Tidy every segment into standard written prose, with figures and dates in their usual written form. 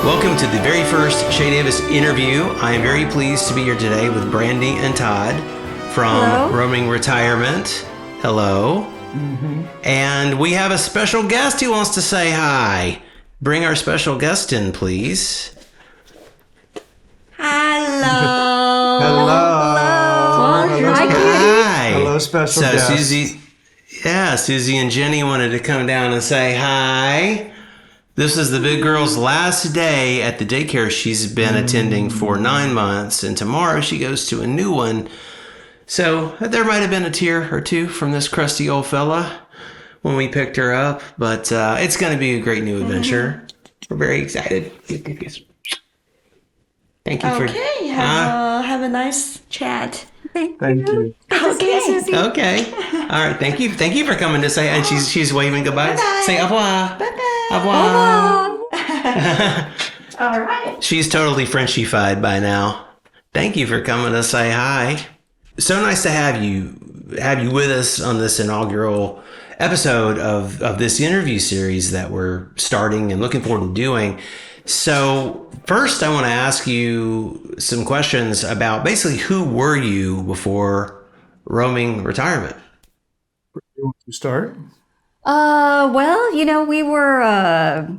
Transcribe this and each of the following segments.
Welcome to the very first Chez Davis interview. I am very pleased to be here today with Brandie and Todd from Roaming Retirement. Hello. Mm-hmm. And we have a special guest who wants to say hi. Bring our special guest in, please. Hello. Hello. Hi. Hello, special guest. Susie and Jenny wanted to come down and say hi. This is the big girl's last day at the daycare she's been attending for 9 months, and tomorrow she goes to a new one. So there might have been a tear or two from this crusty old fella when we picked her up, but it's going to be a great new adventure. We're very excited. Thank you for... Okay, have a nice chat. Thank you. Okay. All right. Thank you for coming to say, and she's waving goodbye. Bye-bye. Say au revoir. Bye-bye. Au revoir. All right. She's totally Frenchified by now. Thank you for coming to say hi. So nice to have you with us on this inaugural episode of this interview series that we're starting and looking forward to doing. So first, I want to ask you some questions about basically who were you before Roaming Retirement? You want to start? We were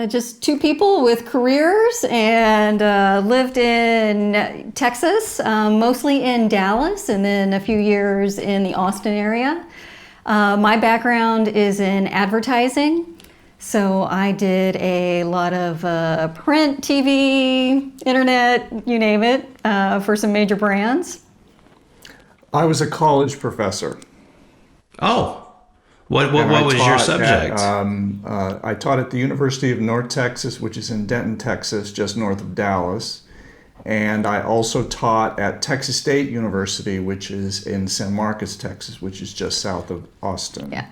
just two people with careers and lived in Texas, mostly in Dallas, and then a few years in the Austin area. My background is in advertising. So I did a lot of print, TV, internet, you name it, for some major brands. I was a college professor. Oh, what was your subject? I taught at the University of North Texas, which is in Denton, Texas, just north of Dallas. And I also taught at Texas State University, which is in San Marcos, Texas, which is just south of Austin. Yeah.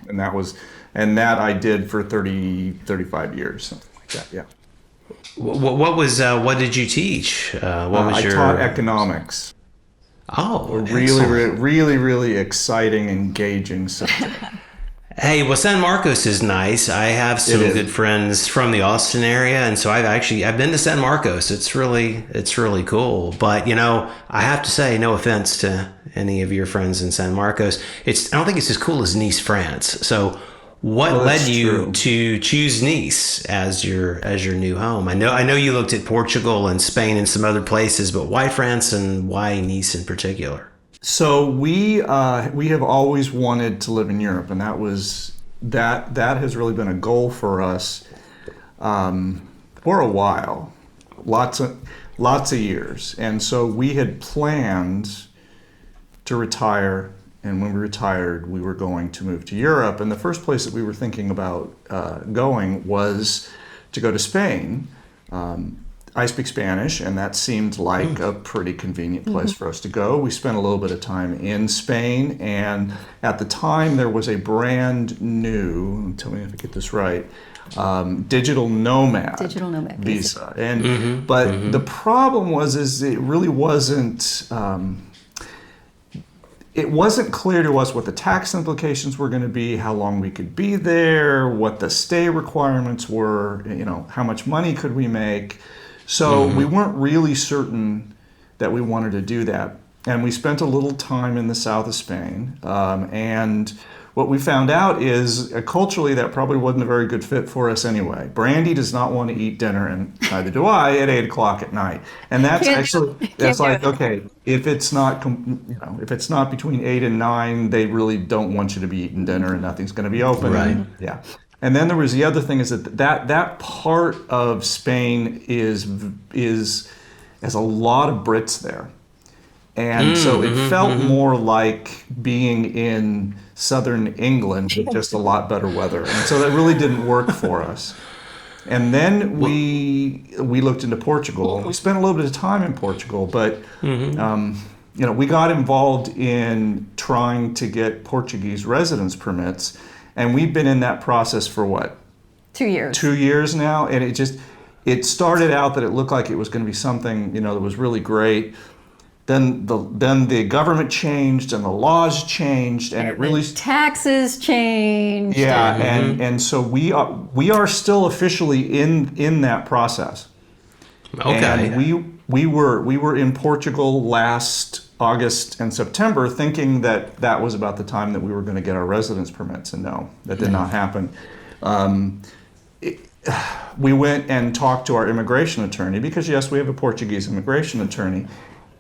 And that I did for 35 years, something like that, yeah. What did you teach? I taught economics. Oh, really exciting, engaging subject. Hey, well, San Marcos is nice. I have some good friends from the Austin area, and so I've been to San Marcos. It's really cool. But I have to say, no offense to any of your friends in San Marcos, I don't think it's as cool as Nice, France. So, what led you to choose Nice as your new home? I know you looked at Portugal and Spain and some other places, but why France and why Nice in particular? So we have always wanted to live in Europe, and that has really been a goal for us for a while, lots of years. And so we had planned to retire, and when we retired, we were going to move to Europe. And the first place that we were thinking about going was to go to Spain. I speak Spanish, and that seemed like a pretty convenient place for us to go. We spent a little bit of time in Spain, and at the time there was a brand new, tell me if I get this right, digital nomad visa. And but the problem is it really wasn't. It wasn't clear to us what the tax implications were going to be, how long we could be there, what the stay requirements were, how much money could we make. So we weren't really certain that we wanted to do that. And we spent a little time in the south of Spain. And what we found out is culturally that probably wasn't a very good fit for us anyway. Brandie does not want to eat dinner, and neither do I, at 8 o'clock at night. And that's okay, if it's not between 8 and 9, they really don't want you to be eating dinner and nothing's going to be open. Right. Yeah. And then there was the other thing is that part of Spain is has a lot of Brits there. And so it felt more like being in southern England with just a lot better weather. And so that really didn't work for us. And then we looked into Portugal. We spent a little bit of time in Portugal, but we got involved in trying to get Portuguese residence permits. And we've been in that process for what? 2 years. 2 years now. And it started out that it looked like it was going to be something, that was really great. Then the government changed and the laws changed and it really taxes changed. Yeah, and so we are still officially in that process. Okay. And we were in Portugal last August and September, thinking that was about the time that we were going to get our residence permits, and no, that did not happen. We went and talked to our immigration attorney because, yes, we have a Portuguese immigration attorney,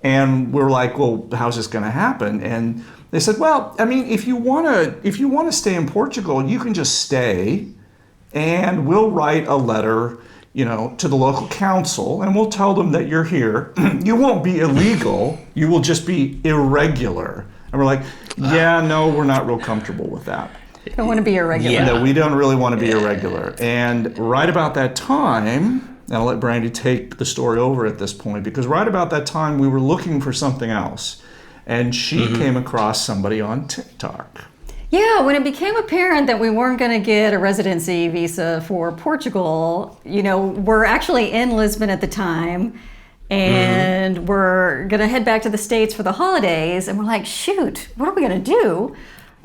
and we're like, well, how's this going to happen? And they said, well, I mean, if you want to stay in Portugal, you can just stay, and we'll write a letter, to the local council, and we'll tell them that you're here. You won't be illegal. You will just be irregular. And we're like, yeah, no, we're not real comfortable with that. Don't want to be irregular. Yeah. No, we don't really want to be irregular. And right about that time, and I'll let Brandie take the story over at this point, because right about that time we were looking for something else. And she came across somebody on TikTok. Yeah, when it became apparent that we weren't going to get a residency visa for Portugal, we're actually in Lisbon at the time, and we're going to head back to the States for the holidays, and we're like, shoot, what are we going to do?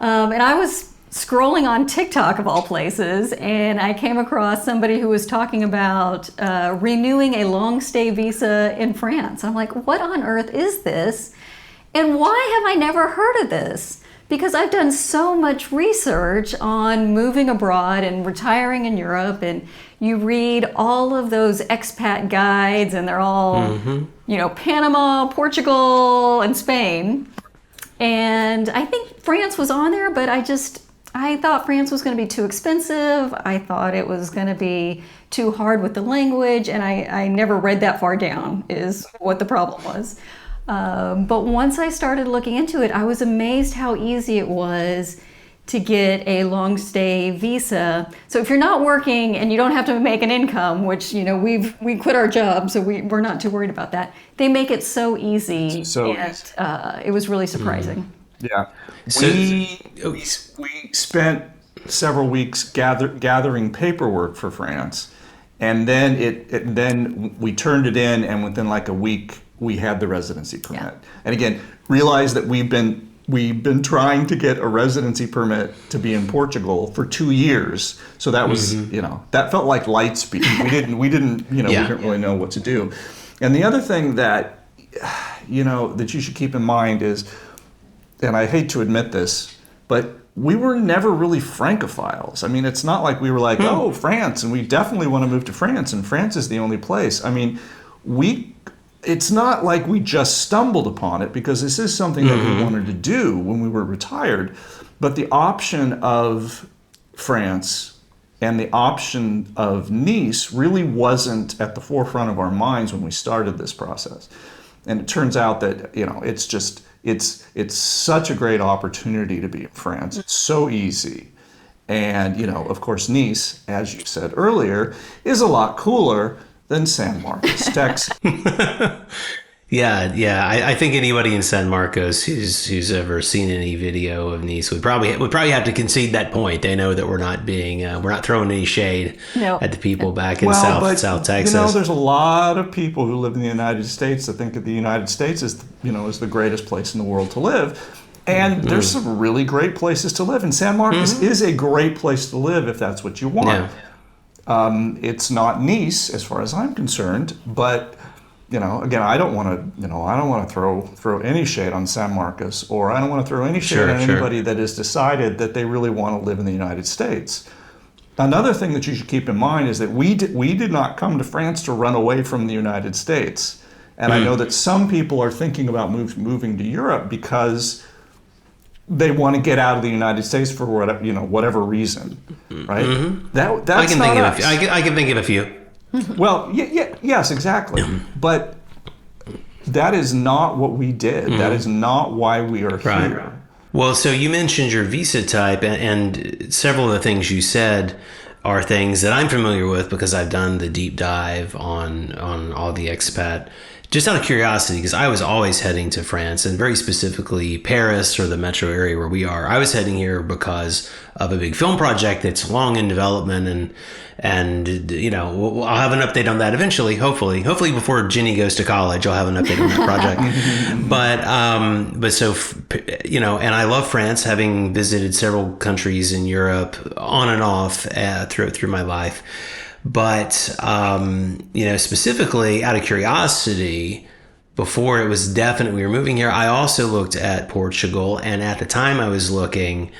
And I was scrolling on TikTok of all places, and I came across somebody who was talking about renewing a long stay visa in France. I'm like, what on earth is this? And why have I never heard of this? Because I've done so much research on moving abroad and retiring in Europe, and you read all of those expat guides, and they're all, Panama, Portugal, and Spain. And I think France was on there, but I thought France was going to be too expensive. I thought it was going to be too hard with the language, and I never read that far down is what the problem was. But once I started looking into it, I was amazed how easy it was to get a long stay visa. So if you're not working and you don't have to make an income, which we quit our job, so we're not too worried about that. They make it so easy, and it was really surprising. Yeah, we spent several weeks gathering paperwork for France, and then then we turned it in, and within like a week we had the residency permit. Yeah. And again, realize that we've been trying to get a residency permit to be in Portugal for 2 years. So that was that felt like light speed. We didn't we didn't really know what to do. And the other thing that that you should keep in mind is, and I hate to admit this, but we were never really Francophiles. I mean, it's not like we were like, oh, France, and we definitely want to move to France, and France is the only place. I mean, it's not like we just stumbled upon it, because this is something that we wanted to do when we were retired. But the option of France and the option of Nice really wasn't at the forefront of our minds when we started this process. And it turns out that, it's such a great opportunity to be in France. It's so easy. And, of course, Nice, as you said earlier, is a lot cooler than San Marcos, Texas. Yeah. I think anybody in San Marcos who's ever seen any video of Nice would probably have to concede that point. They know that we're not throwing any shade at the people back in South Texas. There's a lot of people who live in the United States that think that the United States is the greatest place in the world to live. And there's some really great places to live. And San Marcos is a great place to live if that's what you want. Yeah. It's not Nice as far as I'm concerned, but again, I don't want to throw any shade on San Marcos, or I don't want to throw any shade on anybody that has decided that they really want to live in the United States. Another thing that you should keep in mind is that we did not come to France to run away from the United States. And I know that some people are thinking about moving to Europe because they want to get out of the United States for whatever reason, right? That's I can not think us. I can think of a few. Well, yes, exactly. But that is not what we did. That is not why we are here. Well, so you mentioned your visa type, and several of the things you said are things that I'm familiar with because I've done the deep dive on all the expat. Just out of curiosity, because I was always heading to France, and very specifically Paris or the metro area where we are. I was heading here because of a big film project that's long in development, and I'll have an update on that eventually. Hopefully before Ginny goes to college, I'll have an update on that project. but so and I love France, having visited several countries in Europe on and off through my life. But, specifically out of curiosity, before it was definite we were moving here, I also looked at Portugal. And at the time I was looking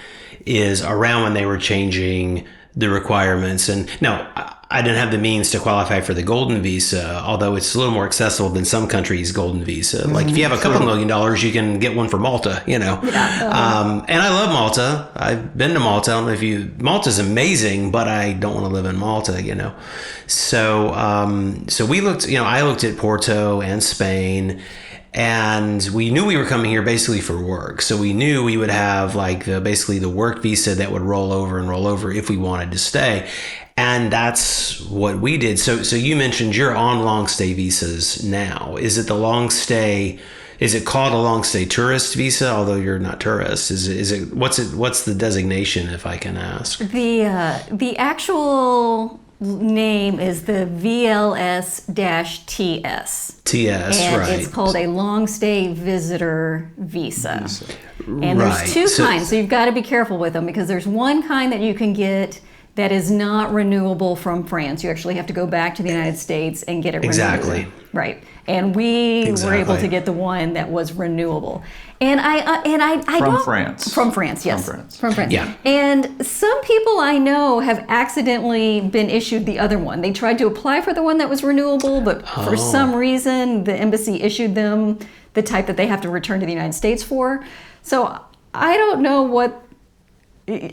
is around when they were changing the requirements. And no, I didn't have the means to qualify for the golden visa, although it's a little more accessible than some countries' golden visa. Like if you have a couple $1 million, you can get one for Malta, And I love Malta. I've been to Malta. I don't know if Malta's amazing, but I don't want to live in Malta, So we looked, I looked at Porto and Spain. And we knew we were coming here basically for work. So we knew we would have basically the work visa that would roll over if we wanted to stay. And that's what we did. So you mentioned you're on long stay visas now. Is it the long stay? Is it called a long stay tourist visa? Although you're not tourist, is it? What's the designation, if I can ask? The actual name is the VLS-TS. TS, and right. It's called a long stay visitor visa. And Right. there's two kinds, so you've got to be careful with them because there's one kind that you can get that is not renewable from France. You actually have to go back to the United States and get it renewed. Exactly. Right. And we were able to get the one that was renewable. And I From France. From France, yes. From France. Yeah. And some people I know have accidentally been issued the other one. They tried to apply for the one that was renewable, but for some reason the embassy issued them the type that they have to return to the United States for. So I don't know what.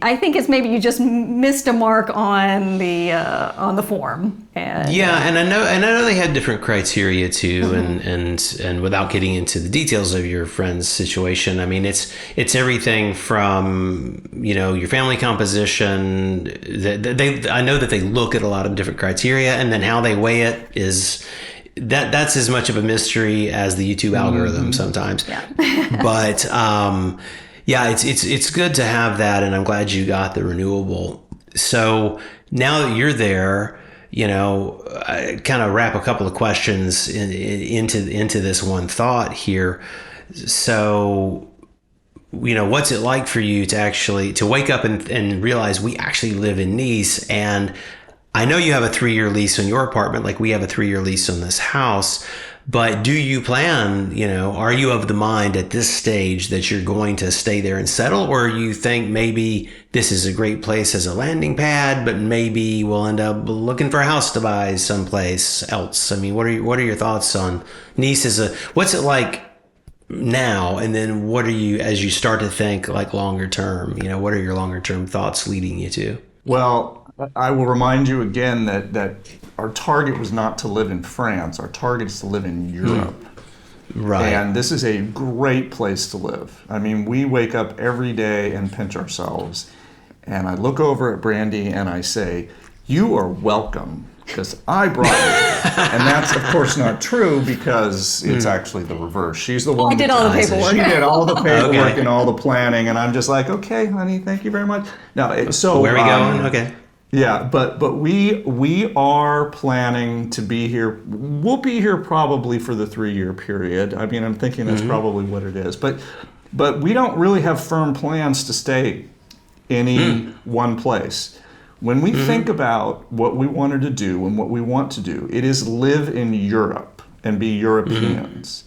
I think it's maybe you just missed a mark on the form. And I know they had different criteria too, and without getting into the details of your friend's situation, I mean it's everything from your family composition. I know that they look at a lot of different criteria, and then how they weigh it is. That's as much of a mystery as the YouTube algorithm sometimes. Yeah. But it's good to have that, and I'm glad you got the renewable. So now that you're there, I kind of wrap a couple of questions into this one thought here. So, what's it like for you to wake up and realize we actually live in Nice? And I know you have a 3-year lease on your apartment, like we have a 3-year lease on this house. But do you plan, are you of the mind at this stage that you're going to stay there and settle? Or you think maybe this is a great place as a landing pad, but maybe we'll end up looking for a house to buy someplace else? I mean, what are your thoughts on Nice what's it like now? And then what are you, as you start to think like longer term, what are your longer term thoughts leading you to? Well, I will remind you again that our target was not to live in France. Our target is to live in Europe. Right. And this is a great place to live. I mean, we wake up every day and pinch ourselves. And I look over at Brandie and I say, "You are welcome, because I brought you." And that's, of course, not true because it's actually the reverse. She's the one. I did all the paperwork. She did all the paperwork and all the planning. And I'm just like, "Okay, honey, thank you very much." Now, so where are we going? Okay. Yeah, but we are planning to be here. We'll be here probably for the 3-year period. I mean, I'm thinking that's probably what it is. But we don't really have firm plans to stay any one place. When we think about what we wanted to do and what we want to do, it is live in Europe and be Europeans.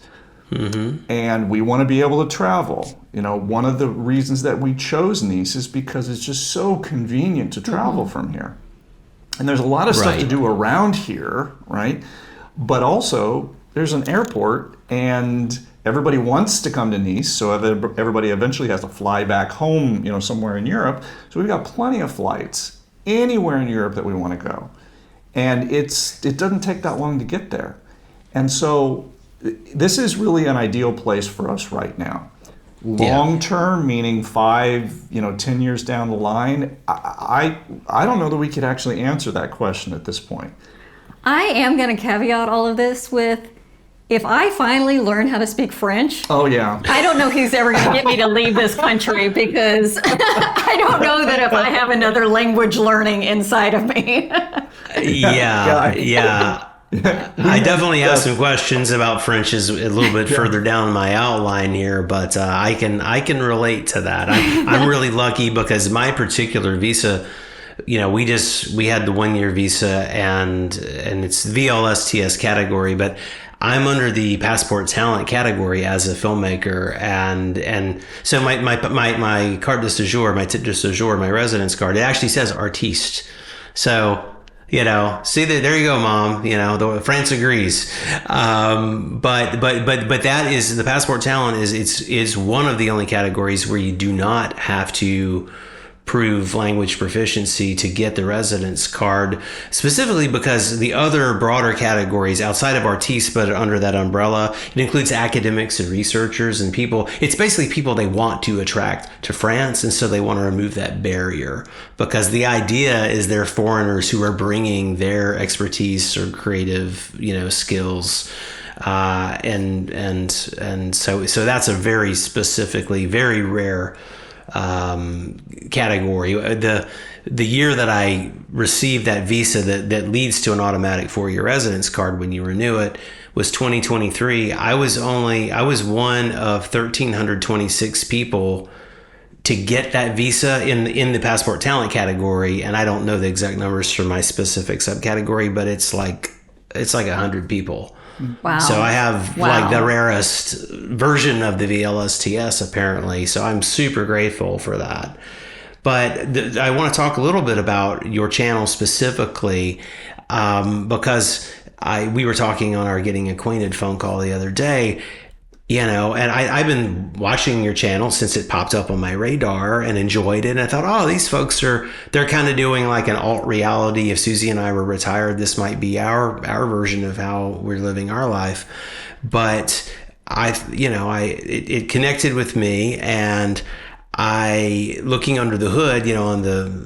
And we want to be able to travel. One of the reasons that we chose Nice is because it's just so convenient to travel from here. And there's a lot of stuff to do around here, right? But also, there's an airport, and everybody wants to come to Nice, so everybody eventually has to fly back home, somewhere in Europe. So we've got plenty of flights anywhere in Europe that we want to go. And it doesn't take that long to get there. And so this is really an ideal place for us right now. Long term, meaning 5, 10 years down the line, I don't know that we could actually answer that question at this point. I am going to caveat all of this with, if I finally learn how to speak French, I don't know who's ever going to get me to leave this country, because I don't know that if I have another language learning inside of me. Yeah. I definitely have some questions about French a little bit further down my outline here, but I can relate to that. I'm really lucky because my particular visa we had the 1-year visa and it's VLSTS category, but I'm under the passport talent category as a filmmaker, and so my carte de séjour, my titre de séjour, my residence card, it actually says artiste. So, see that, there you go, Mom. France agrees. But that is, the passport talent is one of the only categories where you do not have to prove language proficiency to get the residence card, specifically because the other broader categories outside of artistes, but under that umbrella, it includes academics and researchers and people. It's basically people they want to attract to France, and so they want to remove that barrier, because the idea is they're foreigners who are bringing their expertise or creative, skills. And so that's a very specifically very rare category. The year that I received that visa that leads to an automatic 4-year residence card when you renew it was 2023. I was one of 1,326 people to get that visa in the passport talent category, and I don't know the exact numbers for my specific subcategory, but it's like 100 people. Wow. So I have like the rarest version of the VLSTS apparently. So I'm super grateful for that. But I want to talk a little bit about your channel specifically, because we were talking on our Getting Acquainted phone call the other day, and I've been watching your channel since it popped up on my radar and enjoyed it. And I thought, oh, these folks they're kind of doing like an alt reality. If Susie and I were retired, this might be our version of how we're living our life. But it connected with me, and looking under the hood,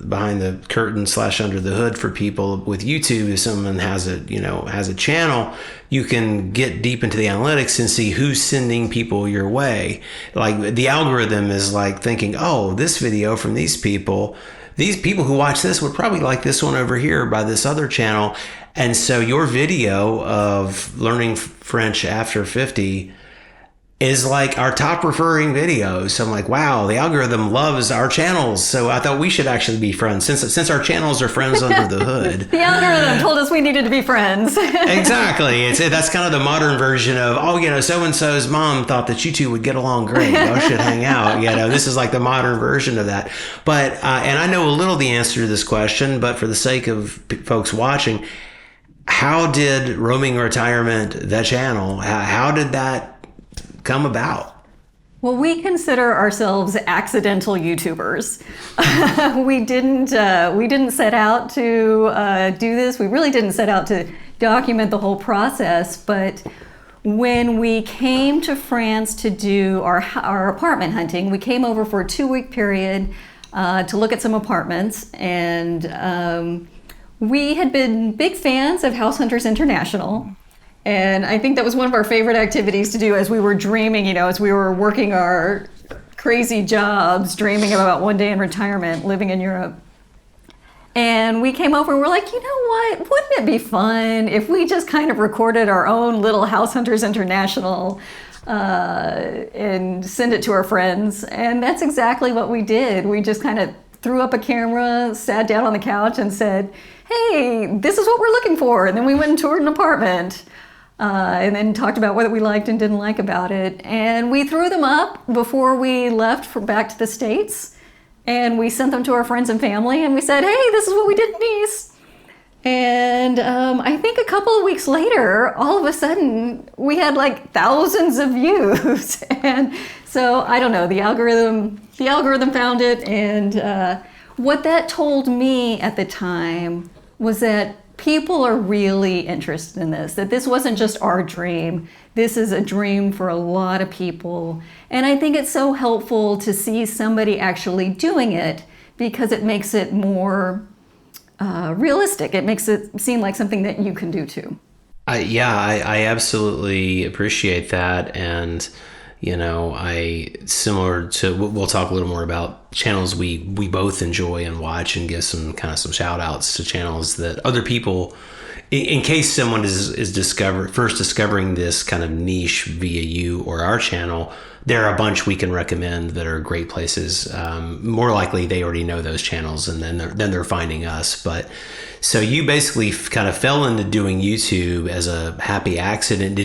behind the curtain / under the hood for people with YouTube, if someone has a channel, you can get deep into the analytics and see who's sending people your way. Like the algorithm is like thinking, oh, this video from these people who watch this would probably like this one over here by this other channel. And so your video of learning French after 50 is like our top referring videos. So I'm like, wow, the algorithm loves our channels. So I thought we should actually be friends since our channels are friends under the hood. The algorithm told us we needed to be friends. Exactly. That's kind of the modern version of, so-and-so's mom thought that you two would get along great. Y'all should hang out. This is like the modern version of that. But, and I know a little the answer to this question, but for the sake of folks watching, how did Roaming Retirement, the channel, how did that come about? Well, we consider ourselves accidental YouTubers. We didn't set out to do this. We really didn't set out to document the whole process. But when we came to France to do our apartment hunting, we came over for a 2-week period to look at some apartments, and we had been big fans of House Hunters International. And I think that was one of our favorite activities to do as we were dreaming, as we were working our crazy jobs, dreaming about one day in retirement, living in Europe. And we came over and we're like, you know what? Wouldn't it be fun if we just kind of recorded our own little House Hunters International and send it to our friends? And that's exactly what we did. We just kind of threw up a camera, sat down on the couch and said, hey, this is what we're looking for. And then we went and toured an apartment. And then talked about what we liked and didn't like about it. And we threw them up before we left back to the States. And we sent them to our friends and family. And we said, hey, this is what we did in Nice. And I think a couple of weeks later, all of a sudden, we had like thousands of views. And so, I don't know, the algorithm found it. And what that told me at the time was that people are really interested in this, that this wasn't just our dream. This is a dream for a lot of people. And I think it's so helpful to see somebody actually doing it, because it makes it more realistic. It makes it seem like something that you can do too. I absolutely appreciate that. And similar to, we'll talk a little more about channels we both enjoy and watch, and give some shout outs to channels that other people in case someone is first discovering this kind of niche via you or our channel, there are a bunch we can recommend that are great places. More likely they already know those channels, and then they're finding us. But so you basically kind of fell into doing YouTube as a happy accident.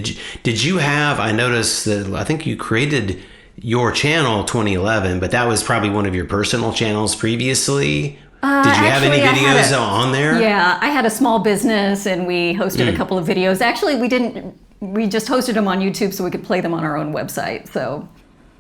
Did you have? I noticed that I think you created your channel 2011, but that was probably one of your personal channels previously. Did you have any videos on there? Yeah, I had a small business and we hosted a couple of videos. Actually, we just hosted them on YouTube so we could play them on our own website. So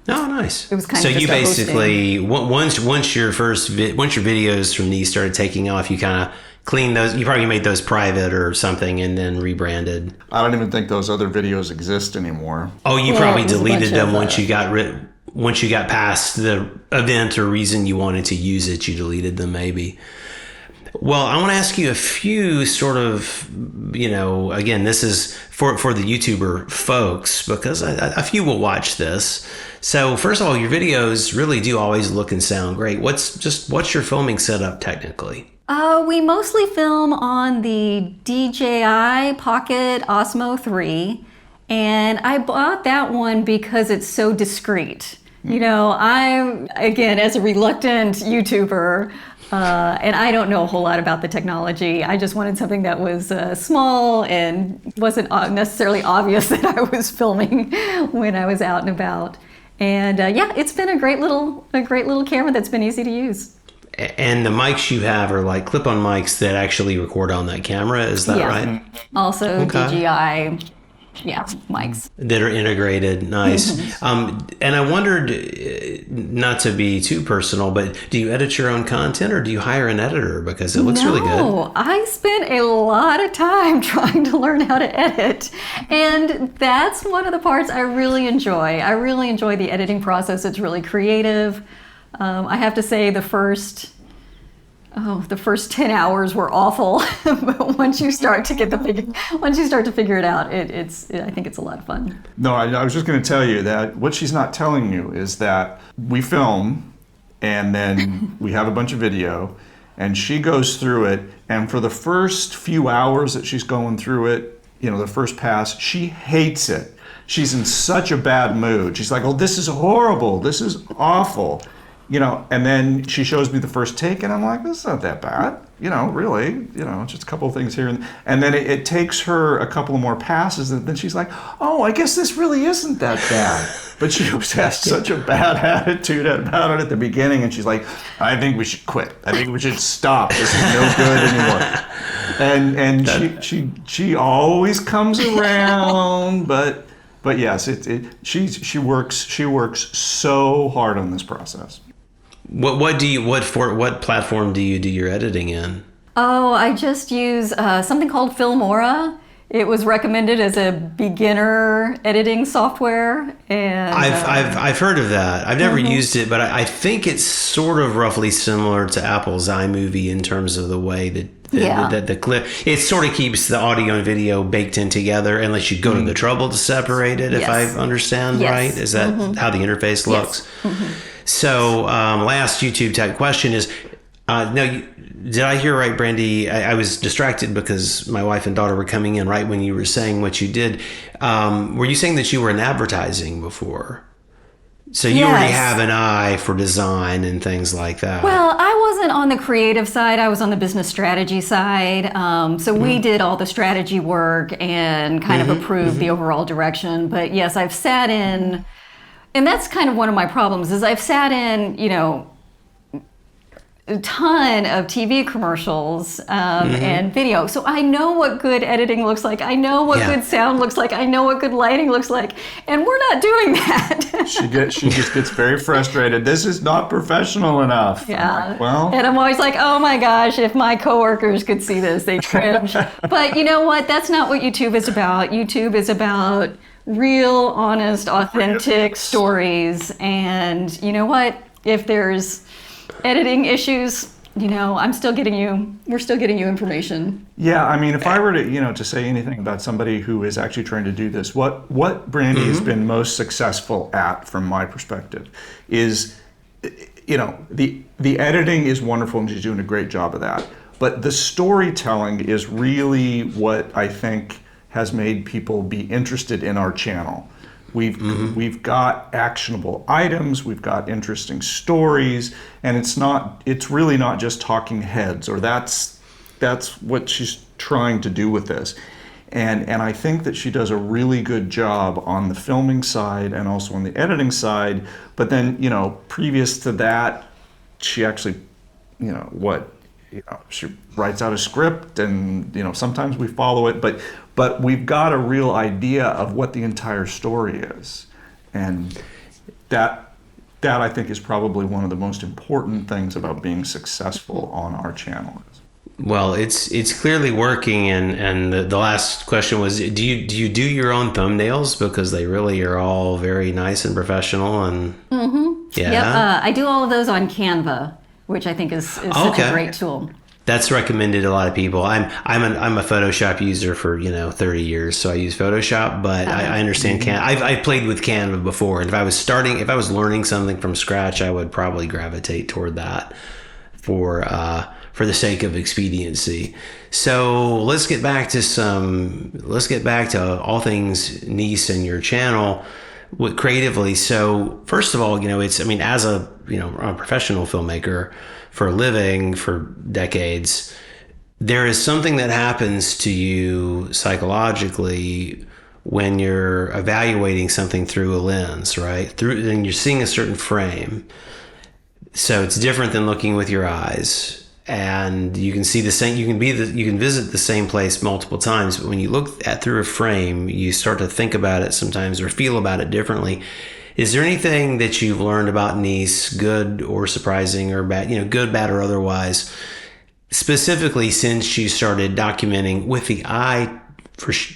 oh, nice. It was kind so of just you a basically once your videos from these started taking off, you kind of cleaned those. You probably made those private or something and then rebranded. I don't even think those other videos exist anymore. Oh, you probably deleted them once you got past the event or reason you wanted to use it. You deleted them maybe. Well, I want to ask you a few sort of, again, this is for the YouTuber folks, because a few will watch this. So first of all, your videos really do always look and sound great. What's your filming setup technically? We mostly film on the DJI Pocket Osmo 3, and I bought that one because it's so discreet. I'm, again, as a reluctant YouTuber, and I don't know a whole lot about the technology. I just wanted something that was small and wasn't necessarily obvious that I was filming when I was out and about. And it's been a great little camera that's been easy to use. And the mics you have are like clip-on mics that actually record on that camera. Is that right? Also DJI. Yeah, mics that are integrated. Nice. And I wondered, not to be too personal, but do you edit your own content or do you hire an editor? Because it looks really good. No, I spent a lot of time trying to learn how to edit. And that's one of the parts I really enjoy. I really enjoy the editing process. It's really creative. I have to say the first 10 hours were awful, but once you start to figure it out, I think it's a lot of fun. No, I was just going to tell you that what she's not telling you is that we film and then we have a bunch of video and she goes through it, and for the first few hours that she's going through it, the first pass, she hates it. She's in such a bad mood. She's like, oh, this is horrible. This is awful. And then she shows me the first take, and I'm like, this is not that bad, really, just a couple of things here. And then it takes her a couple of more passes, and then she's like, oh, I guess this really isn't that bad. But she has such a bad attitude about it at the beginning, and she's like, I think we should quit. I think we should stop. This is no good anymore. And she always comes around, but yes, she works so hard on this process. What platform do you do your editing in? Oh, I just use something called Filmora. It was recommended as a beginner editing software, and I've heard of that. I've never used it, but I think it's sort of roughly similar to Apple's iMovie in terms of the way that the clip, it sort of keeps the audio and video baked in together unless you go to the trouble to separate it. If I understand right, is that how the interface looks? Yes. So last YouTube tech question is, did I hear right, Brandie? I was distracted because my wife and daughter were coming in right when you were saying what you did. Were you saying that you were in advertising before? So you already have an eye for design and things like that. Well, I wasn't on the creative side. I was on the business strategy side. So we did all the strategy work and kind of approved the overall direction. But yes, I've sat in, and that's kind of one of my problems, is I've sat in, a ton of TV commercials and video. So I know what good editing looks like. I know what good sound looks like. I know what good lighting looks like. And we're not doing that. She just gets very frustrated. This is not professional enough. Yeah. I'm like, well. And I'm always like, oh my gosh, if my coworkers could see this, they'd cringe. But you know what? That's not what YouTube is about. YouTube is about real, honest, authentic stories. And you know what? If there's editing issues, we're still getting you information. Yeah, I mean, if I were to say anything about somebody who is actually trying to do this, what Brandie has been most successful at, from my perspective, is, the editing is wonderful and she's doing a great job of that. But the storytelling is really what I think has made people be interested in our channel. We've got actionable items, we've got interesting stories, and it's really not just talking heads, or that's what she's trying to do with this. And I think that she does a really good job on the filming side and also on the editing side. But then, previous to that, she actually, she writes out a script, and sometimes we follow it, but we've got a real idea of what the entire story is, and that I think is probably one of the most important things about being successful on our channel. Well, it's clearly working, and the last question was, do you do your own thumbnails, because they really are all very nice and professional, and yeah. Yep, I do all of those on Canva, which I think is such a great tool. That's recommended to a lot of people. I'm a Photoshop user for 30 years, so I use Photoshop. But I understand Canva. I've played with Canva before, and if I was learning something from scratch, I would probably gravitate toward that for the sake of expediency. So let's get back to all things Nice and your channel creatively. So first of all, as a a professional filmmaker for a living for decades, there is something that happens to you psychologically when you're evaluating something through a lens, right? And you're seeing a certain frame. So it's different than looking with your eyes. And you can see the same, you can visit the same place multiple times, but when you look through a frame, you start to think about it sometimes or feel about it differently. Is there anything that you've learned about Nice, good or surprising or bad, good, bad, or otherwise, specifically since you started documenting with the eye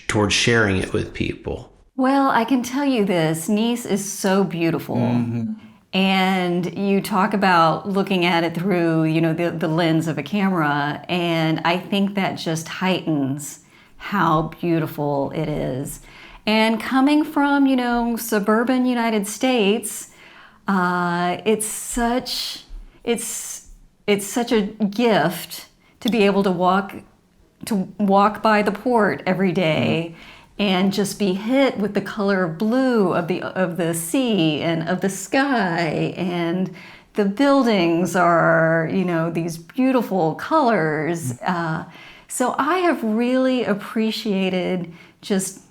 towards sharing it with people? Well, I can tell you this, Nice is so beautiful. Mm-hmm. And you talk about looking at it through, the lens of a camera, and I think that just heightens how beautiful it is. And coming from, suburban United States, it's such a gift to be able to walk by the port every day. Mm-hmm. And just be hit with the color of blue of the sea and of the sky, and the buildings are these beautiful colors. So I have really appreciated just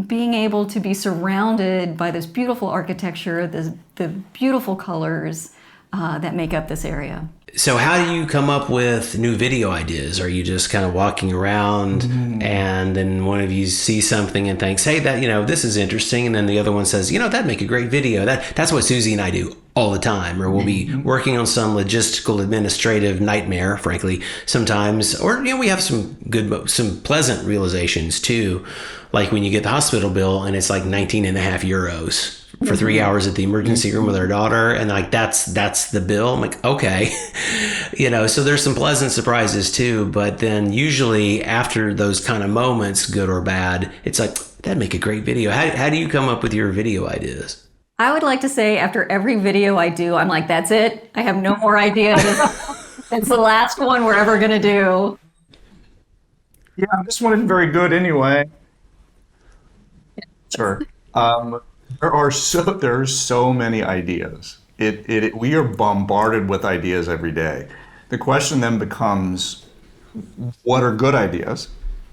being able to be surrounded by this beautiful architecture, the beautiful colors that make up this area. So how do you come up with new video ideas? Are you just kind of walking around and then one of you sees something and thinks, hey, that, this is interesting. And then the other one says, that'd make a great video. That's what Susie and I do all the time. Or we'll be working on some logistical administrative nightmare, frankly, sometimes. Or, we have some pleasant realizations too. Like when you get the hospital bill and it's like 19.5 euros for 3 hours at the emergency room with our daughter, and that's the bill. I'm like, okay. So there's some pleasant surprises too, but then usually after those kind of moments, good or bad, it's like, that'd make a great video. How do you come up with your video ideas? I would like to say after every video I do, I'm like, that's it. I have no more ideas. It's the last one we're ever going to do. Yeah, this one isn't very good anyway. Sure. There are so many ideas. We are bombarded with ideas every day. The question then becomes, what are good ideas,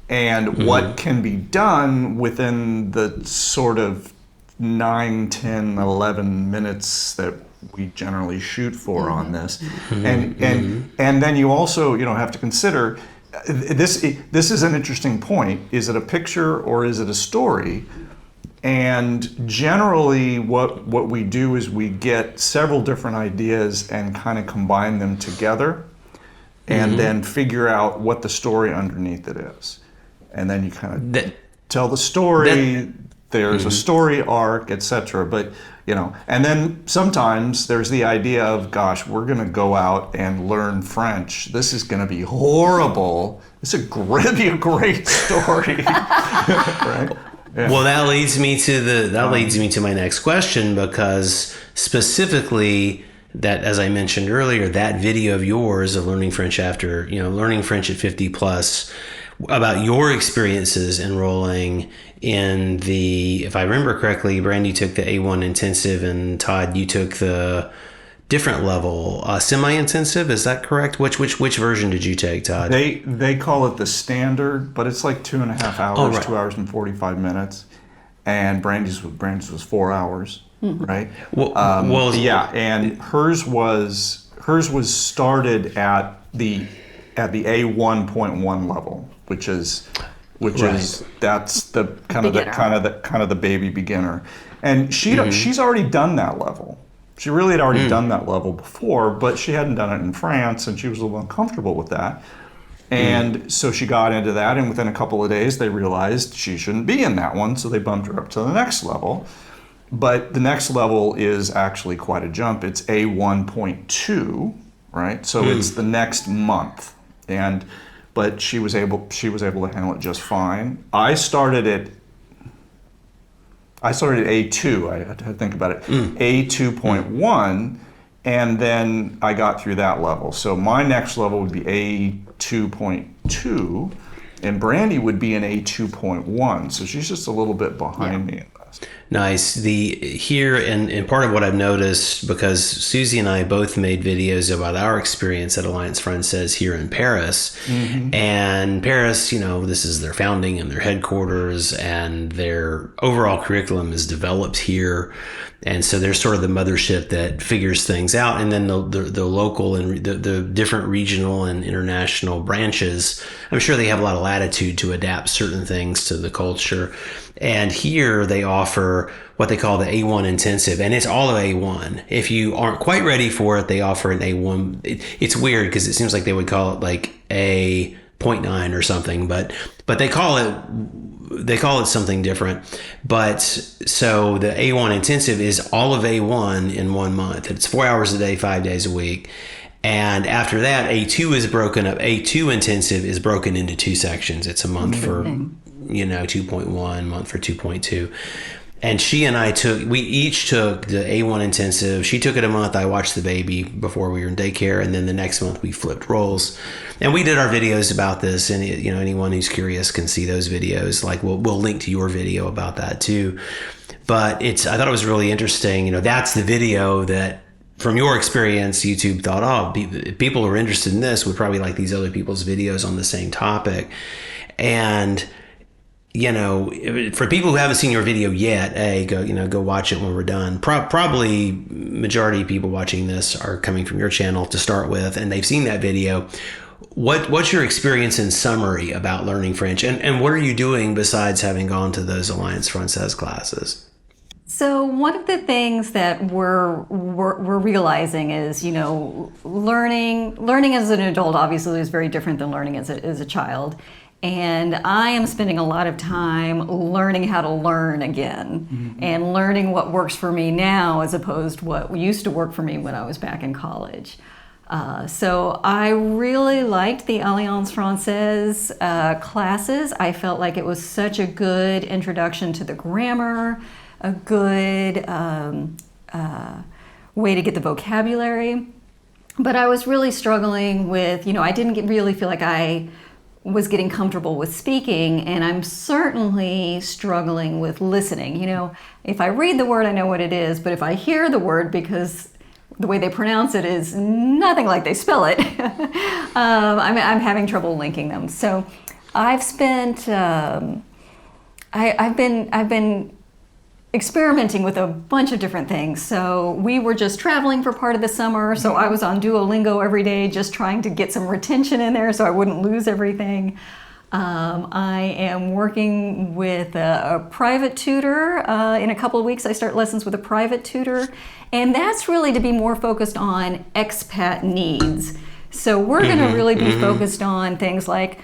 and what can be done within the sort of 9, 10, 11 minutes that we generally shoot for on this. And then you also have to consider this is an interesting point. Is it a picture or is it a story? And generally what we do is we get several different ideas and kind of combine them together and then figure out what the story underneath it is. And then you kind of tell the story, there's a story arc, etc. But, and then sometimes there's the idea of, gosh, we're going to go out and learn French. This is going to be horrible. It's going to be a great story, right? Yeah. Well, that leads me to my next question, because specifically that, as I mentioned earlier, that video of yours of learning French after, learning French at 50 plus, about your experiences enrolling in the, if I remember correctly, Brandie took the A1 intensive and Todd, you took the different level, semi-intensive. Is that correct? Which version did you take, Todd? They call it the standard, but it's like 2.5 hours, Oh, right. 2 hours and 45 minutes. And Brandie's was 4 hours, right? Well, yeah, and hers was started at the A1.1 level, which is that's the kind of the baby beginner, and she's already done that level. She really had already done that level before, but she hadn't done it in France, and she was a little uncomfortable with that. And so she got into that, and within a couple of days, they realized she shouldn't be in that one, so they bumped her up to the next level. But the next level is actually quite a jump. It's A1.2, right? So it's the next month, but she was able to handle it just fine. I started at A2. I had to think about it. A2.1, and then I got through that level. So my next level would be A2.2, and Brandie would be in A2.1. So she's just a little bit behind me in this. Nice. And part of what I've noticed, because Susie and I both made videos about our experience at Alliance Française here in Paris. And Paris, this is their founding and their headquarters, and their overall curriculum is developed here. And so they're sort of the mothership that figures things out. And then the local and the different regional and international branches, I'm sure they have a lot of latitude to adapt certain things to the culture. And here they offer what they call the A1 intensive, and it's all of A1. If you aren't quite ready for it, they offer an A1. It's weird because it seems like they would call it like A.9 or something, but they call it something different. But so the A1 intensive is all of A1 in 1 month. It's 4 hours a day, 5 days a week. And after that, A2 is broken up. A2 intensive is broken into 2 sections. It's a month for 2.1, month for 2.2. And she and we each took the A1 intensive. She took it a month. I watched the baby before we were in daycare. And then the next month we flipped roles. And we did our videos about this. And, anyone who's curious can see those videos. Like we'll link to your video about that too. But I thought it was really interesting. That's the video that, from your experience, YouTube thought, people who are interested in this would probably like these other people's videos on the same topic. And for people who haven't seen your video yet, go watch it when we're done. Probably majority of people watching this are coming from your channel to start with, and they've seen that video. What's your experience in summary about learning French, and what are you doing besides having gone to those Alliance Française classes? So one of the things that we're realizing is, learning as an adult obviously is very different than learning as a child. And I am spending a lot of time learning how to learn again and learning what works for me now as opposed to what used to work for me when I was back in college. So I really liked the Alliance Française classes. I felt like it was such a good introduction to the grammar, a good way to get the vocabulary. But I was really struggling with, I didn't really feel like I was getting comfortable with speaking, and I'm certainly struggling with listening. If I read the word, I know what it is, but if I hear the word, because the way they pronounce it is nothing like they spell it, I'm having trouble linking them. So I've spent, I've been experimenting with a bunch of different things. So we were just traveling for part of the summer, so I was on Duolingo every day just trying to get some retention in there so I wouldn't lose everything. I am working with a private tutor. In a couple of weeks I start lessons with a private tutor, and that's really to be more focused on expat needs. So we're going to really be focused on things like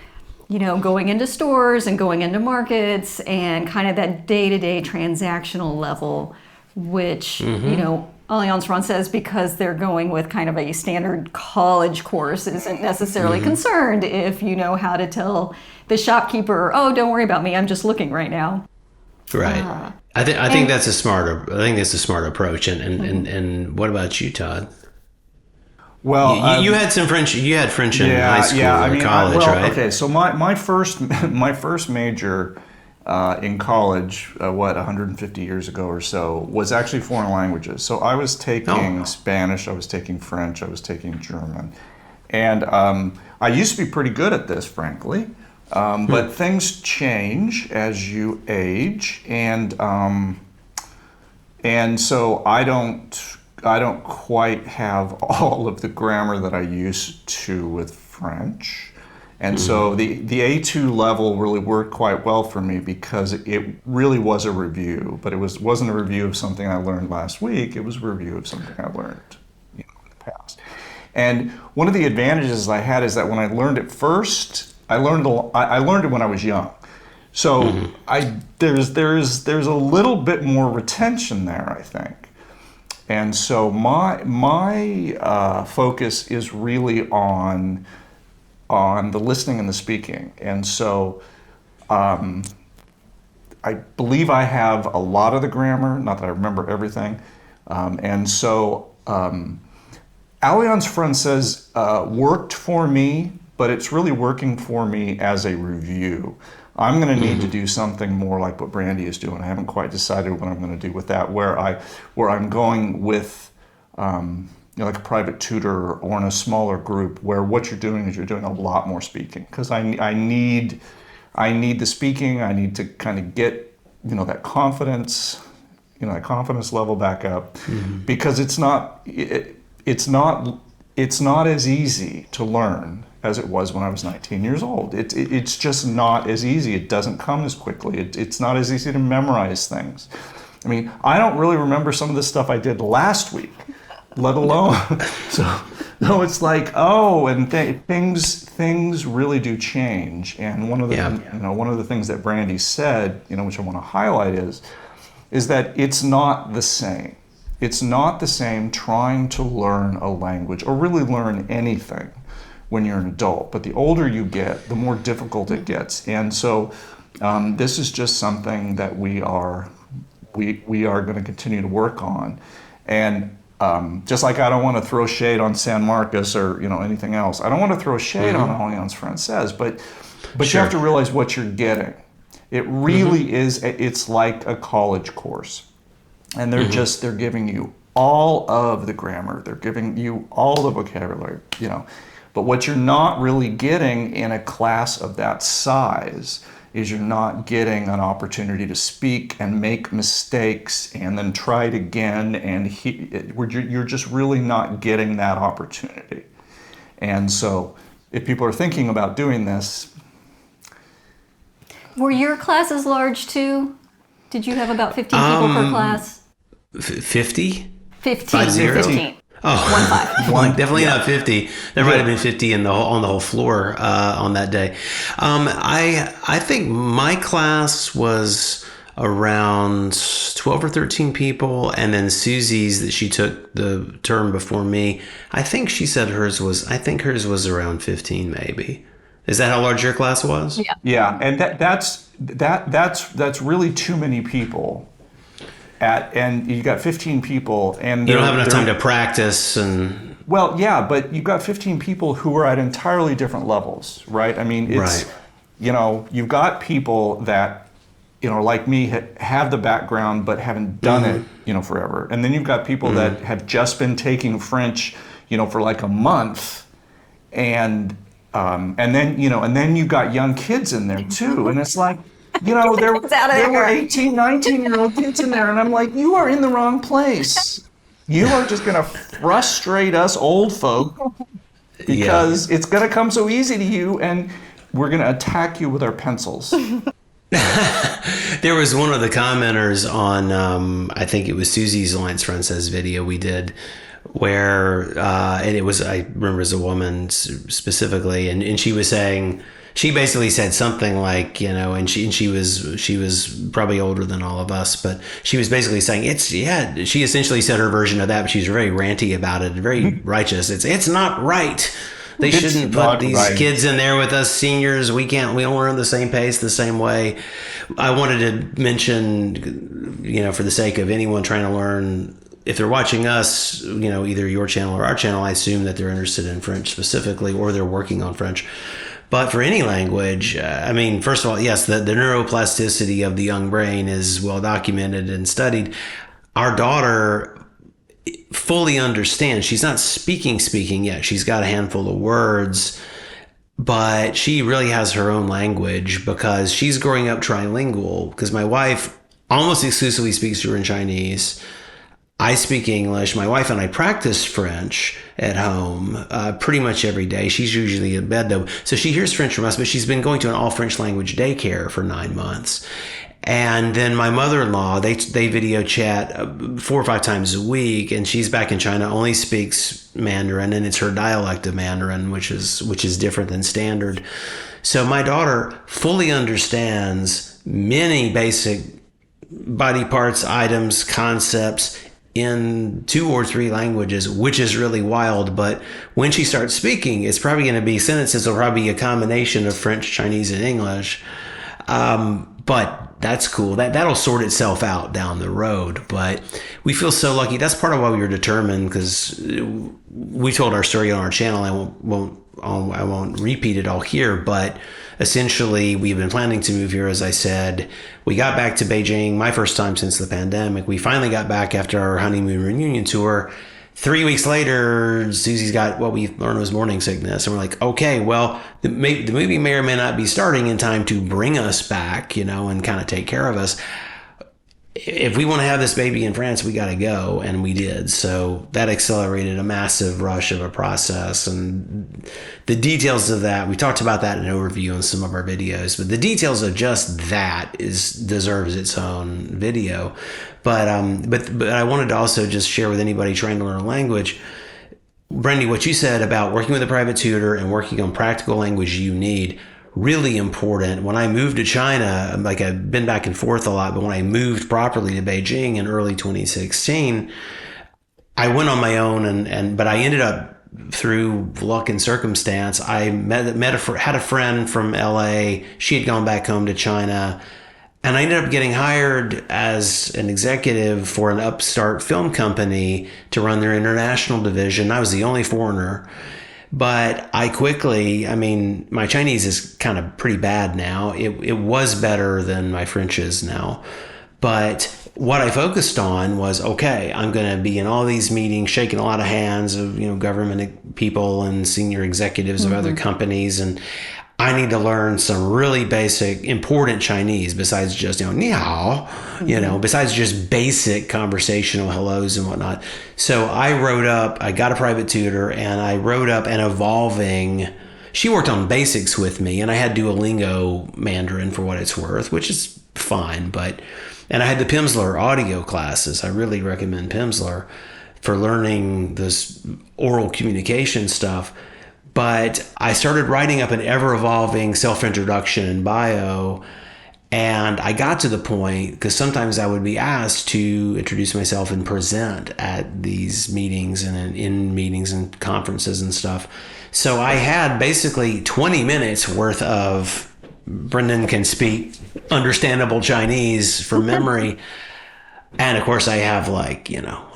going into stores and going into markets and kind of that day-to-day transactional level, which, Alliance Française, because they're going with kind of a standard college course, isn't necessarily concerned if you know how to tell the shopkeeper, oh, don't worry about me, I'm just looking right now. Right. I think that's a smart approach. And what about you, Todd? Well, you had some French. You had French in high school or college, right? Okay, so my first major in college, 150 years ago or so, was actually foreign languages. So I was taking Spanish, I was taking French, I was taking German, and I used to be pretty good at this, frankly. But things change as you age, and so I don't quite have all of the grammar that I used to with French. And so the A2 level really worked quite well for me because it really was a review, but it wasn't a review of something I learned last week. It was a review of something I learned, in the past. And one of the advantages I had is that when I learned it first, I learned it when I was young. So there's a little bit more retention there, I think. And so my focus is really on the listening and the speaking. And so I believe I have a lot of the grammar, not that I remember everything. And so Allianz Française worked for me, but it's really working for me as a review. I'm going to need to do something more like what Brandie is doing. I haven't quite decided what I'm going to do with that, where I'm going with like a private tutor or in a smaller group, where what you're doing is you're doing a lot more speaking, because I need the speaking. I need to kind of get that confidence level back up, because it's not as easy to learn as it was when I was 19 years old. It's just not as easy. It doesn't come as quickly. It's not as easy to memorize things. I mean, I don't really remember some of the stuff I did last week, let alone. So it's like, things really do change. And one of the things that Brandie said, which I want to highlight is that it's not the same. It's not the same trying to learn a language or really learn anything when you're an adult. But the older you get, the more difficult it gets. And so this is just something that we are going to continue to work on. And just like I don't want to throw shade on San Marcos or anything else, I don't want to throw shade on Allianz Française, but you have to realize what you're getting. It really is. It's like a college course. And they're giving you all of the grammar. They're giving you all the vocabulary, But what you're not really getting in a class of that size is you're not getting an opportunity to speak and make mistakes and then try it again. And you're just really not getting that opportunity. And so if people are thinking about doing this. Were your classes large too? Did you have about 15 people per class? 50? 15. 15. Oh, 1-5. Definitely not 50. There might have been 50 on the whole floor on that day. I think my class was around 12 or 13 people, and then Susie's, that she took the term before me, I think she said hers was around 15 maybe. Is that how large your class was? Yeah. Yeah, and that's really too many people. And you got 15 people, and you don't have enough time to practice and. Well, yeah, but you've got 15 people who are at entirely different levels, right? I mean, it's you've got people that like me have the background but haven't done it forever, and then you've got people that have just been taking French for like a month, and then you've got young kids in there too, and it's like. There were 18, 19-year-old kids in there, and I'm like, you are in the wrong place. You are just going to frustrate us old folk because it's going to come so easy to you, and we're going to attack you with our pencils. There was one of the commenters on, I think it was Susie's Alliance Française video we did, where, and it was, I remember as a woman specifically, and she was saying, she basically said something like, and she was probably older than all of us, but she was basically saying she essentially said her version of that, but she's very ranty about it, very righteous. It's not right. They shouldn't put these kids in there with us seniors. We don't learn the same pace, the same way. I wanted to mention, for the sake of anyone trying to learn if they're watching us, either your channel or our channel, I assume that they're interested in French specifically, or they're working on French. But for any language, first of all, yes, the neuroplasticity of the young brain is well documented and studied. Our daughter fully understands. She's not speaking yet. She's got a handful of words, but she really has her own language because she's growing up trilingual. Because my wife almost exclusively speaks to her in Chinese. I speak English. My wife and I practice French at home pretty much every day. She's usually in bed though. So she hears French from us, but she's been going to an all French language daycare for 9 months. And then my mother-in-law, they video chat 4 or 5 times a week, and she's back in China, only speaks Mandarin, and it's her dialect of Mandarin, which is different than standard. So my daughter fully understands many basic body parts, items, concepts in 2 or 3 languages, which is really wild. But when she starts speaking, it's probably going to be sentences will probably be a combination of French, Chinese, and English. But that's cool. That'll sort itself out down the road. But we feel so lucky. That's part of why we were determined, because we told our story on our channel. I won't repeat it all here, but essentially we've been planning to move here, as I said. We got back to Beijing, my first time since the pandemic. We finally got back after our honeymoon reunion tour. 3 weeks later, Susie's got what we learned was morning sickness. And we're like, okay, well, the movie may or may not be starting in time to bring us back, and kind of take care of us. If we want to have this baby in France, we got to go. And we did. So that accelerated a massive rush of a process. And the details of that, we talked about that in an overview on some of our videos, but the details of just that deserves its own video. But I wanted to also just share with anybody trying to learn a language, Brandie, what you said about working with a private tutor and working on practical language you need, really important. When I moved to China, like I've been back and forth a lot, but when I moved properly to Beijing in early 2016, I went on my own, but I ended up through luck and circumstance. I had a friend from LA. She had gone back home to China. And I ended up getting hired as an executive for an upstart film company to run their international division. I was the only foreigner. But I quickly, my Chinese is kind of pretty bad now. It was better than my French is now. But what I focused on was, okay, I'm going to be in all these meetings, shaking a lot of hands of, government people and senior executives of other companies. And I need to learn some really basic, important Chinese besides just, ni hao, besides just basic conversational hellos and whatnot. So I got a private tutor, and I wrote up an evolving, she worked on basics with me, and I had Duolingo Mandarin for what it's worth, which is fine. And I had the Pimsleur audio classes. I really recommend Pimsleur for learning this oral communication stuff. But I started writing up an ever-evolving self-introduction and bio, and I got to the point, because sometimes I would be asked to introduce myself and present at these meetings and in meetings and conferences and stuff. So I had basically 20 minutes worth of Brendan can speak understandable Chinese from memory. And of course I have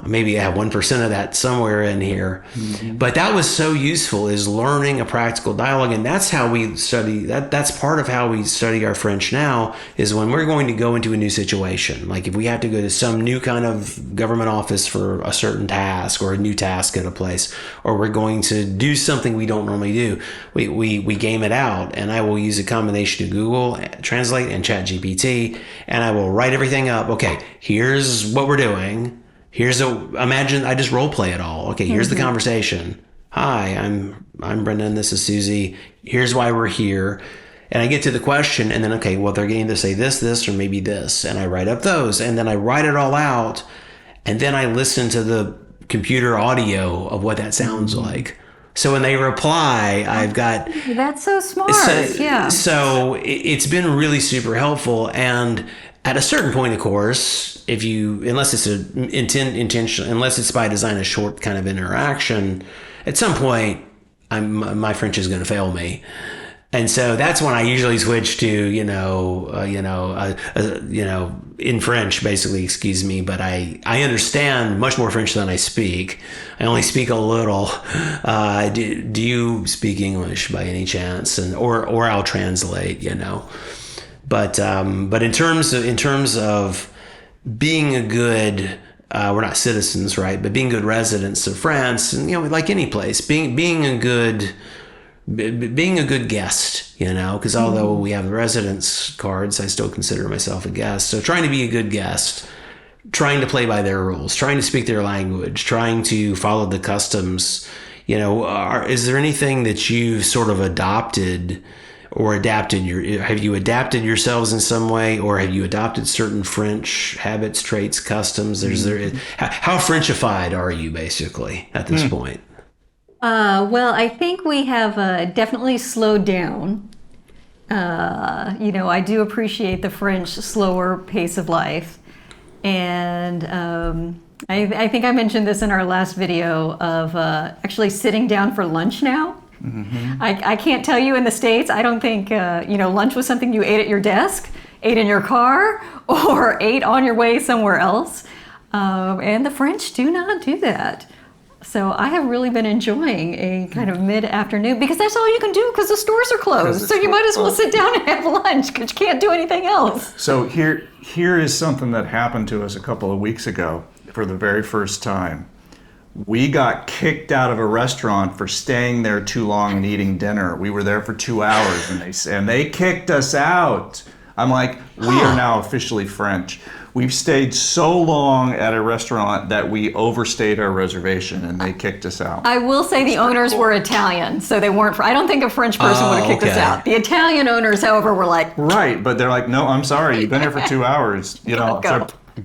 maybe I have 1% of that somewhere in here. Mm-hmm. But that was so useful, is learning a practical dialogue. And that's how we study that's part of how we study our French now, is when we're going to go into a new situation. Like if we have to go to some new kind of government office for a certain task, or a new task at a place, or we're going to do something we don't normally do, we game it out. And I will use a combination of Google Translate and ChatGPT, and I will write everything up. Okay, here's what we're doing. Imagine I just role play it all. Okay, here's the conversation. Hi, I'm Brendan. This is Susie. Here's why we're here. And I get to the question, and then, okay, well, they're getting to say this, or maybe this. And I write up those, and then I write it all out. And then I listen to the computer audio of what that sounds like. So when they reply, I've got... That's so smart. Yeah. So it's been really super helpful. And at a certain point, of course, unless it's by design a short kind of interaction, at some point, my French is going to fail me. And so that's when I usually switch to, in French, basically, excuse me, but I understand much more French than I speak. I only speak a little. Do you speak English by any chance? Or I'll translate, But in terms of being a good, we're not citizens, right? But being good residents of France, and like any place, being a good guest, because although we have residence cards, I still consider myself a guest. So trying to be a good guest, trying to play by their rules, trying to speak their language, trying to follow the customs. Is there anything that you've sort of adopted or adapted? Have you adapted yourselves in some way, or have you adopted certain French habits, traits, customs? How Frenchified are you basically at this point? Well, I think we have definitely slowed down. I do appreciate the French slower pace of life. And I think I mentioned this in our last video of actually sitting down for lunch now. Mm-hmm. I can't tell you in the States, I don't think, lunch was something you ate at your desk, ate in your car, or ate on your way somewhere else. And the French do not do that. So I have really been enjoying a kind of mid-afternoon, because that's all you can do because the stores are closed. So you might as well sit down and have lunch because you can't do anything else. So here is something that happened to us a couple of weeks ago for the very first time. We got kicked out of a restaurant for staying there too long and eating dinner. We were there for 2 hours and they kicked us out. I'm like, we are now officially French. We've stayed so long at a restaurant that we overstayed our reservation and they kicked us out. I will say the owners were Italian, so they weren't. I don't think a French person would have kicked us out. The Italian owners, however, were like, right, but they're like, no, I'm sorry, you've been here for 2 hours.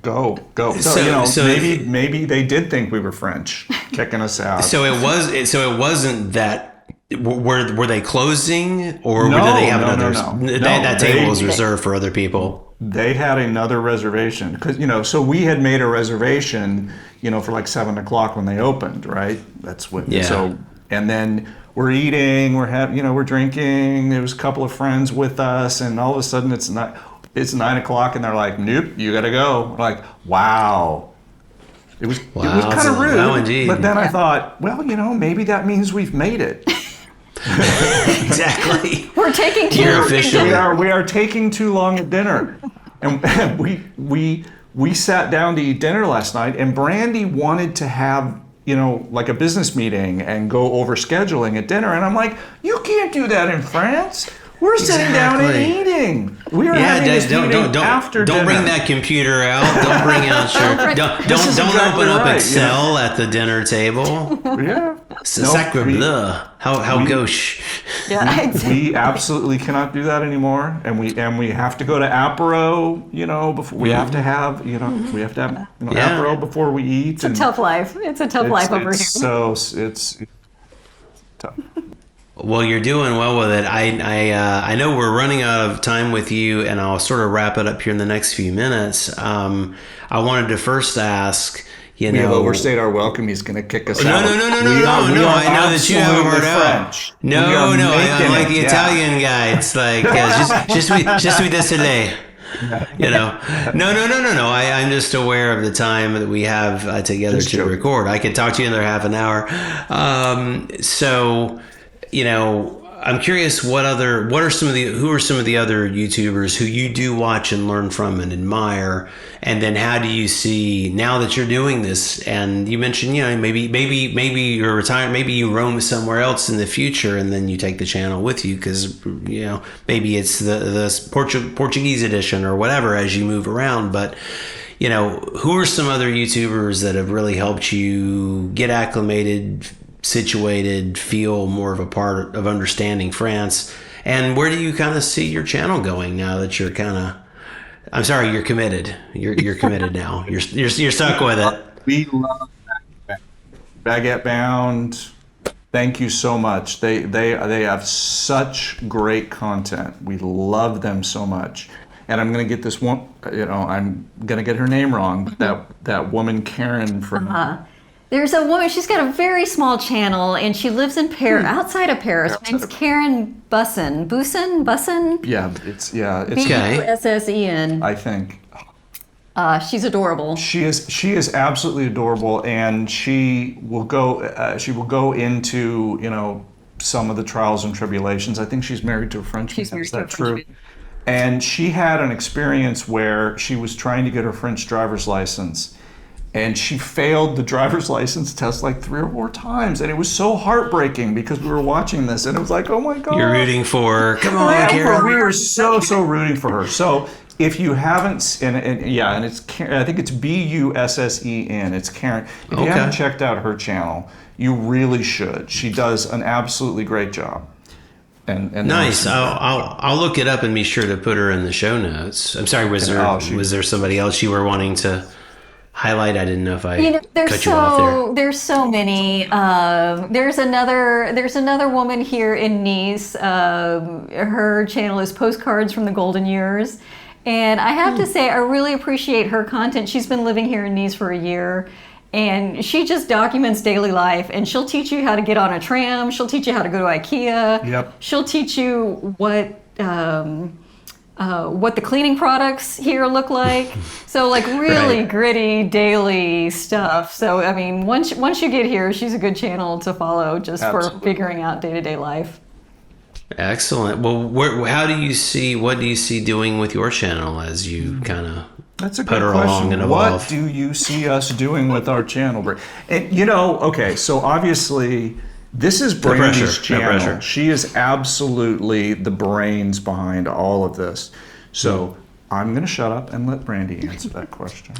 Go. Go. So maybe they did think we were French, kicking us out. So it wasn't that. Were they closing, or did they have another? No. That table was reserved for other people. They had another reservation because so we had made a reservation, for like 7 o'clock when they opened, right? That's what. Yeah. So and then we're eating, we're drinking. There was a couple of friends with us, and all of a sudden it's 9 o'clock, and they're like, "Nope, you gotta go." We're like, wow. It was kind of rude. Wow, indeed. But then I thought, well, maybe that means we've made it. Exactly. We're taking too long. We are taking too long at dinner, and we sat down to eat dinner last night, and Brandie wanted to have like a business meeting and go over scheduling at dinner, and I'm like, you can't do that in France. We're sitting down and eating. We are having this meeting after dinner. Don't bring that computer out. Don't bring out your. Don't open up Excel at the dinner table. Yeah. Sacre bleu. How gauche. Yeah, exactly. We absolutely cannot do that anymore, and we have to go to apéro. Before we have to have apéro before we eat. It's a tough life. It's a tough life over here. So it's tough. Well, you're doing well with it. I know we're running out of time with you, and I'll sort of wrap it up here in the next few minutes. I wanted to first ask, we have overstayed our welcome. He's going to kick us out. No. I know that you have a hard out. No. I'm like the Italian guy. It's like, je suis désolé. No. I'm just aware of the time that we have together to record. I could talk to you another half an hour. I'm curious who are some of the other YouTubers who you do watch and learn from and admire, and then how do you see now that you're doing this? And you mentioned maybe you're retired, maybe you roam somewhere else in the future, and then you take the channel with you because maybe it's the Portuguese edition or whatever as you move around, but. Who are some other YouTubers that have really helped you get acclimated, situated, feel more of a part of understanding France, and where do you kind of see your channel going now that you're you're committed. You're committed now. You're stuck with it. We love Baguette Bound. Thank you so much. They have such great content. We love them so much. And I'm going to get this one, I'm going to get her name wrong. That woman Karen from There's a woman, she's got a very small channel, and she lives in Paris, outside of Paris. Her name's Karen Bussin. Bussin? Yeah, it's Bussen, I think. She's adorable. She is absolutely adorable, and she will go into, you know, some of the trials and tribulations. I think she's married to a Frenchman. Is that true? And she had an experience where she was trying to get her French driver's license, and she failed the driver's license test like 3 or 4 times, and it was so heartbreaking because we were watching this, and it was like, oh my God. You're rooting for her. Come on, Karen. We were so rooting for her. So if you haven't, and it's I think it's Bussen. It's Karen. If you haven't checked out her channel, you really should. She does an absolutely great job. And nice. I'll look it up and be sure to put her in the show notes. I'm sorry. Was there somebody else you were wanting to highlight? I didn't know if I cut you off there. There's so many. There's another woman here in Nice. Her channel is Postcards from the Golden Years, and I have to say I really appreciate her content. She's been living here in Nice for a year. And she just documents daily life, and she'll teach you how to get on a tram. She'll teach you how to go to IKEA. Yep. She'll teach you what the cleaning products here look like. So like really gritty daily stuff. So I mean, once you get here, she's a good channel to follow just for figuring out day-to-day life. Excellent. Well, what do you see doing with your channel as you kind of That's a put good her question. along and evolve? What do you see us doing with our channel? And you know, okay, so obviously this is Brandie's channel. No pressure. She is absolutely the brains behind all of this. So I'm going to shut up and let Brandie answer that question.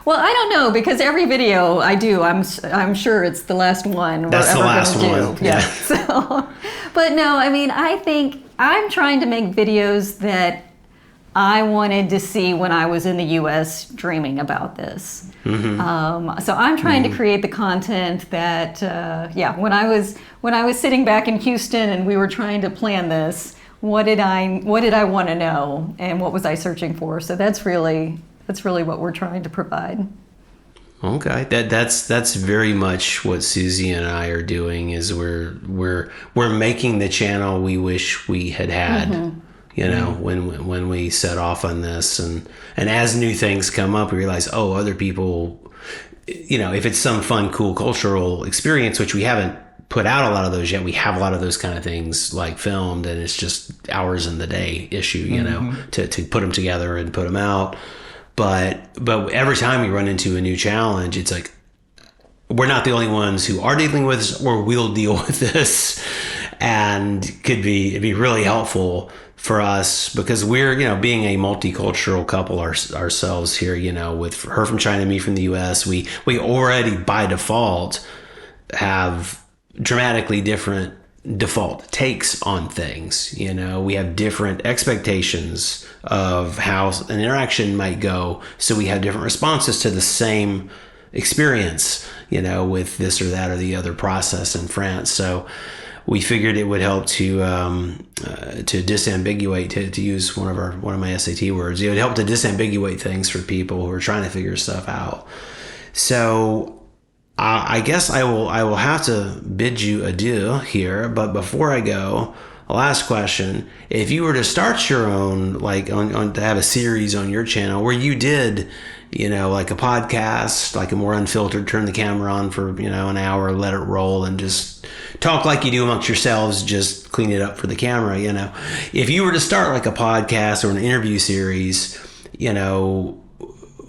Well, I don't know, because every video I do, I'm sure it's the last one. That's the last one. Yeah. So, but no, I mean, I think I'm trying to make videos that I wanted to see when I was in the U.S. dreaming about this. Mm-hmm. So I'm trying to create the content that, when I was sitting back in Houston and we were trying to plan this, what did I want to know, and what was I searching for? So that's really what we're trying to provide. Okay, that's very much what Susie and I are doing. Is we're making the channel we wish we had. Mm-hmm. You know, when we set off on this, and as new things come up, we realize, other people, you know, if it's some fun, cool cultural experience, which we haven't put out a lot of those yet. We have a lot of those kind of things like filmed, and it's just hours in the day issue, you know, to put them together and put them out. But every time we run into a new challenge, it's like, we're not the only ones who are dealing with this, or will deal with this, and it'd be really helpful for us, because we're, you know, being a multicultural couple ourselves here, you know, with her from China, me from the US, we already by default have dramatically different default takes on things. You know, we have different expectations of how an interaction might go, so we have different responses to the same experience, you know, with this or that or the other process in France. So we figured it would help to disambiguate, to use one of my SAT words. It would help to disambiguate things for people who are trying to figure stuff out. So I guess I will have to bid you adieu here. But before I go, a last question: if you were to start your own, like to have a series on your channel where you did, you know, like a podcast, like a more unfiltered, turn the camera on for, you know, an hour, let it roll, and just talk like you do amongst yourselves, just clean it up for the camera, you know. If you were to start like a podcast or an interview series, you know,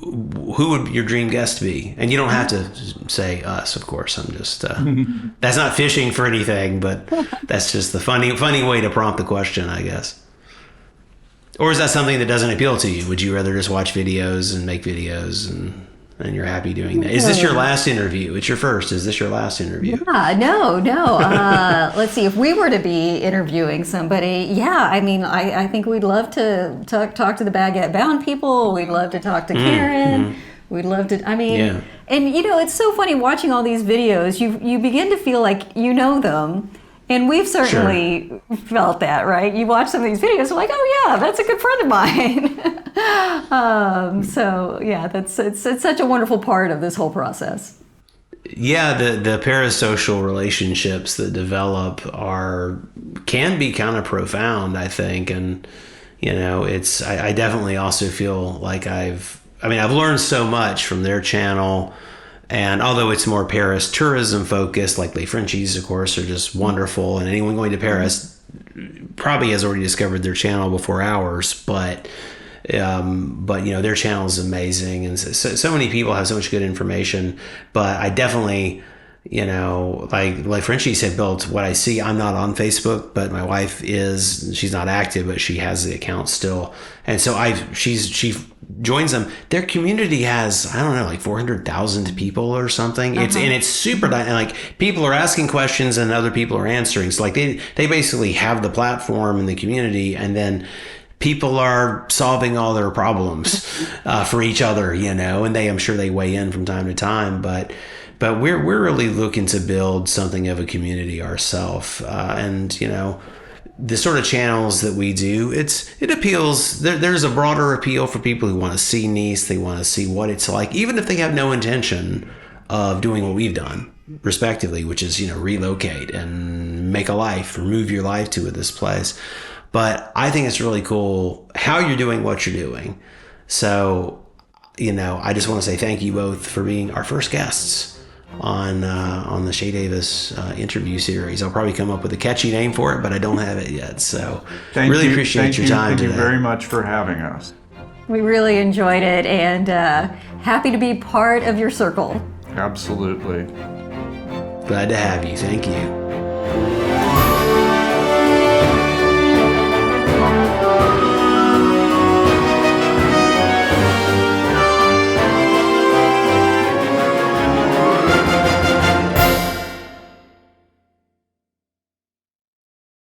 who would your dream guest be? And you don't have to say us, of course. I'm just, that's not fishing for anything, but that's just the funny way to prompt the question, I guess. Or is that something that doesn't appeal to you? Would you rather just watch videos and make videos and you're happy doing that? Is this your last interview? It's your first. Is this your last interview? Yeah, no. Let's see. If we were to be interviewing somebody, I mean, I think we'd love to talk to the Baguette Bound people. We'd love to talk to Karen. Mm-hmm. We'd love to, and you know, it's so funny watching all these videos. You begin to feel like you know them. And we've certainly felt that, right? You watch some of these videos, you're like, oh yeah, that's a good friend of mine. It's such a wonderful part of this whole process. Yeah, the parasocial relationships that develop can be kind of profound, I think, and it's I definitely also feel like I've learned so much from their channel, and although it's more Paris tourism focused, like Les Frenchies, of course, are just wonderful, and anyone going to Paris probably has already discovered their channel before ours, but their channel is amazing, and so many people have so much good information. But I definitely, like Frenchie said, built what I see. I'm not on Facebook, but my wife is. She's not active, but she has the account still, and so she joins them. Their community has, I don't know, like 400,000 people or something. It's super, and like people are asking questions and other people are answering. So like they basically have the platform in the community, and then people are solving all their problems for each other, and I'm sure they weigh in from time to time, but we're really looking to build something of a community ourselves, and the sort of channels that we do, it appeals. There's a broader appeal for people who want to see Nice. They want to see what it's like, even if they have no intention of doing what we've done, respectively, which is relocate and make a life or move your life to this place. But I think it's really cool how you're doing what you're doing. So, I just want to say thank you both for being our first guests on the Chez Davis interview series. I'll probably come up with a catchy name for it, but I don't have it yet. So, really appreciate your time today. Thank you very much for having us. We really enjoyed it, and happy to be part of your circle. Absolutely. Glad to have you. Thank you.